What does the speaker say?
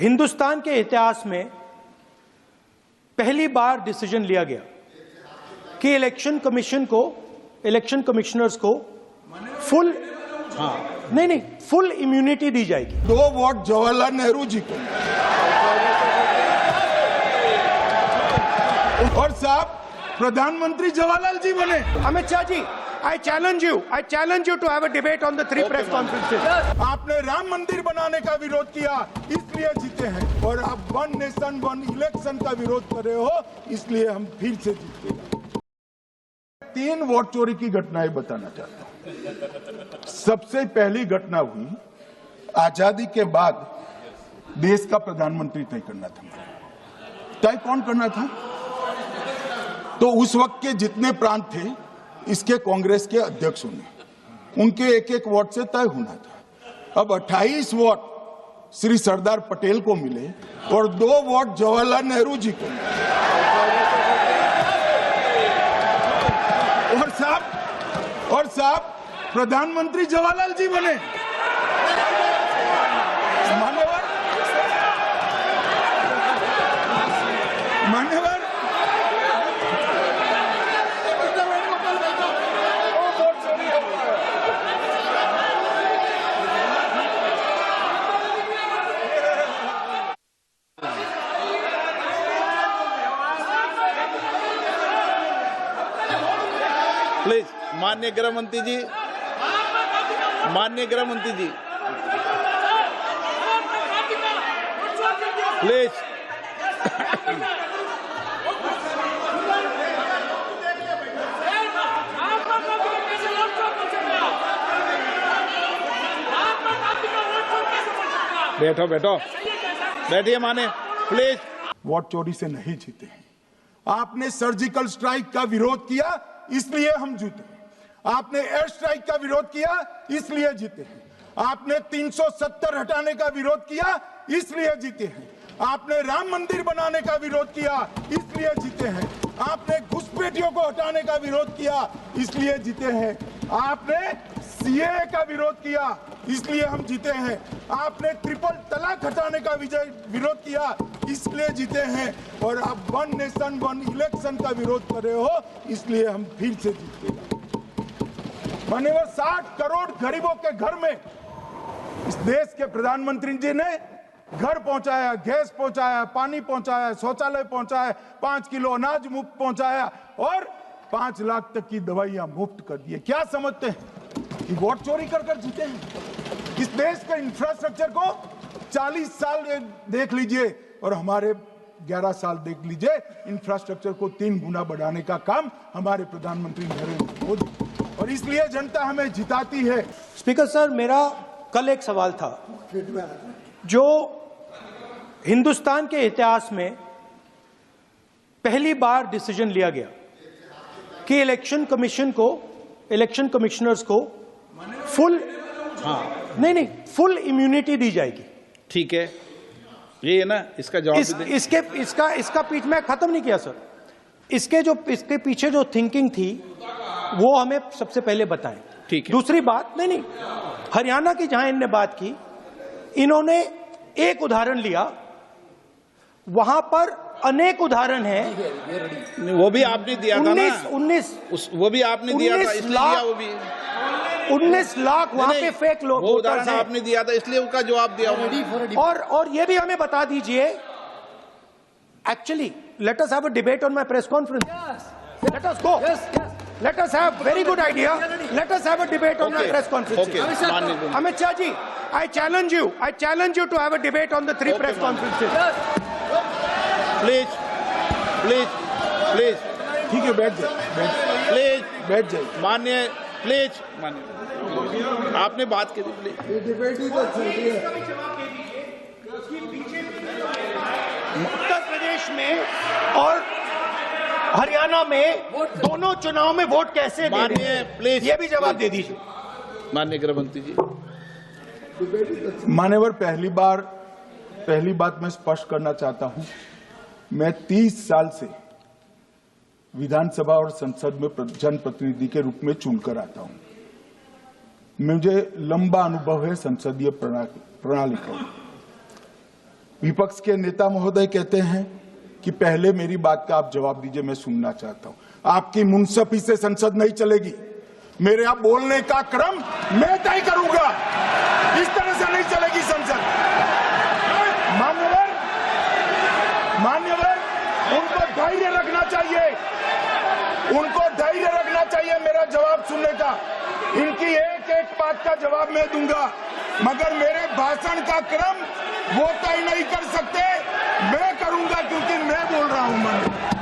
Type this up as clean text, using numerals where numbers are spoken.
हिंदुस्तान के इतिहास में पहली बार डिसीजन लिया गया कि इलेक्शन कमिश्नर्स को फुल फुल इम्यूनिटी दी जाएगी। 2 वोट जवाहरलाल नेहरू जी को। और साहब प्रधानमंत्री जवाहरलाल जी बने। Amit Shah ji, I challenge you to have a debate on the 3 press conferences. आपने राम मंदिर बनाने का विरोध किया, इसलिए जीते हैं, और आप 1 नेशन 1 इलेक्शन का विरोध कर रहे हो, इसलिए हम फिर से जीते। 3 वोट चोरी की घटनाएं बताना चाहता हूं। सबसे पहली घटना हुई आजादी के बाद देश का प्रधानमंत्री तय करना था। तय कौन करना था? तो उस वक्त के जितने प्रांत थे इसके कांग्रेस के अध्यक्षों ने, उनके एक वोट से तय होना था। अब 28 वोट श्री सरदार पटेल को मिले और 2 वोट जवाहरलाल नेहरू जी को। और साहब प्रधानमंत्री जवाहरलाल जी बने। मान्यवर प्लीज, माननीय गृह मंत्री जी, प्लीज। बैठो, बैठिए माने, प्लीज। वोट चोरी से नहीं जीते हैं। आपने सर्जिकल स्ट्राइक का विरोध किया, इसलिए हम जीते। आपने एयर स्ट्राइक का विरोध किया, इसलिए जीते हैं। आपने 370 हटाने का विरोध किया, इसलिए जीते हैं। आपने राम मंदिर बनाने का विरोध किया, इसलिए जीते हैं। आपने घुसपैठियों को हटाने का विरोध किया, इसलिए जीते हैं। आपने सीएए का विरोध किया, इसलिए हम जीते हैं। आपने ट्रिपल तलाक हटाने का विरोध किया, इसलिए जीते हैं। और आप 1 नेशन 1 इलेक्शन का विरोध कर रहे हो, इसलिए हम फिर से जीते। माननीय 60 करोड़ गरीबों के घर में इस देश के प्रधानमंत्री जी ने घर पहुंचाया, गैस पहुंचाया, पानी पहुंचाया, शौचालय पहुंचाया, 5 किलो अनाज मुफ्त पहुंचाया और 5 लाख तक की दवाइयां मुफ्त कर दी। क्या समझते हैं कि वोट चोरी कर जीते हैं? इस देश के इंफ्रास्ट्रक्चर को 40 साल देख लीजिए और हमारे 11 साल देख लीजिए। इंफ्रास्ट्रक्चर को 3 गुना बढ़ाने का काम हमारे प्रधानमंत्री नरेंद्र मोदी, और इसलिए जनता हमें जिताती है। स्पीकर सर, मेरा कल एक सवाल था, जो हिंदुस्तान के इतिहास में पहली बार डिसीजन लिया गया कि इलेक्शन कमिश्नर्स को फुल फुल इम्यूनिटी दी जाएगी। ठीक है, ये है ना, इसका जवाब इसका पीछ में खत्म नहीं किया सर। इसके पीछे जो थिंकिंग थी वो हमें सबसे पहले बताएं। ठीक है। दूसरी बात, नहीं, हरियाणा की जहां इन्होंने बात की, इन्होंने एक उदाहरण लिया, वहां पर अनेक उदाहरण हैं। वो भी आपने दिया था ना, 19 वो भी आपने दिया था, इसलिए वो भी 19 लाख वहां पे फेक लोग, वो उदाहरण आपने दिया था, इसलिए उसका जवाब दिया। और ये भी हमें बता दीजिए, actually let us have a debate on my press conference. Let us go, let us have very good idea, let us have a debate on my press conference. Amit Shah ji, I challenge you to have a debate on the 3 press conferences. Please. ठीक है, बैठ जाए। माननीय, please, आपने बात की थी, please. Uttar Pradesh में और हरियाणा में दोनों चुनाव में वोट कैसे दे रहे हैं? प्लीज ये भी जवाब दे दीजिए। माननीय गृह मंत्री जी। मान्यवर, पहली बात मैं स्पष्ट करना चाहता हूं, मैं 30 साल से विधानसभा और संसद में जनप्रतिनिधि के रूप में चुनकर आता हूं। मुझे लंबा अनुभव है संसदीय प्रणाली का। विपक्ष के नेता महोदय कहते हैं कि पहले मेरी बात का आप जवाब दीजिए, मैं सुनना चाहता हूं। आपकी मुंसफी से संसद नहीं चलेगी। मेरे आप बोलने का क्रम मैं तय करूंगा, इस तरह से नहीं चलेगी संसद। मान्यवर, उनको धैर्य रखना चाहिए, उनको धैर्य रखना चाहिए मेरा जवाब सुनने का। इनकी एक एक बात का जवाब मैं दूंगा, मगर मेरे भाषण का क्रम वो तय नहीं कर सकते, मैं करूंगा क्योंकि मैं बोल रहा हूं।